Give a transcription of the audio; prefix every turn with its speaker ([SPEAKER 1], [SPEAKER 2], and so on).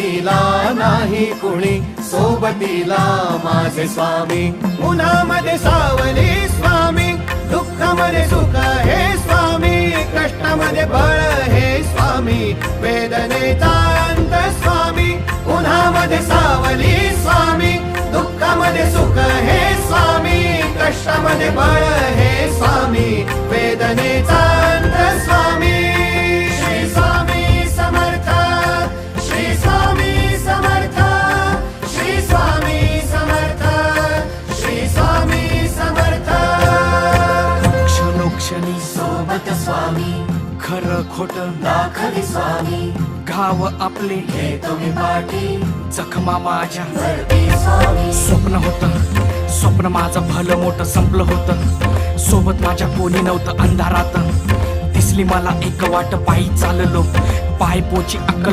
[SPEAKER 1] सोबतीला नाही कुणी, सोबतीला माझे स्वामी. उन्हामध्ये सावली स्वामी, दुःखामध्ये सुख हे स्वामी, कष्टामध्ये बळ हे स्वामी, वेदनेचा अंत स्वामी. उन्हामध्ये सावली स्वामी, दुःखामध्ये सुख हे स्वामी, कष्टामध्ये बळ हे स्वामी, वेदनेचा अंत स्वामी. श्री स्वामी समर्थ, श्री स्वामी समर्थ, श्री स्वामी समर्थ, श्री स्वामी समर्थ.
[SPEAKER 2] क्षणोक्षणी
[SPEAKER 3] सोबत स्वामी,
[SPEAKER 2] खरं खोट
[SPEAKER 3] दाखले स्वामी,
[SPEAKER 2] घाव आपले
[SPEAKER 3] हे तुम्ही पाठी
[SPEAKER 2] जखमा माझ्या.
[SPEAKER 3] भरती स्वामी.
[SPEAKER 2] स्वप्न होतं, स्वप्न माझं भलं मोठं संपलं होतं. सोबत माझ्या कोणी नव्हतं अंधारात. दिसली मला एक वाट, पायी चाललो, पाय पोची अक्कल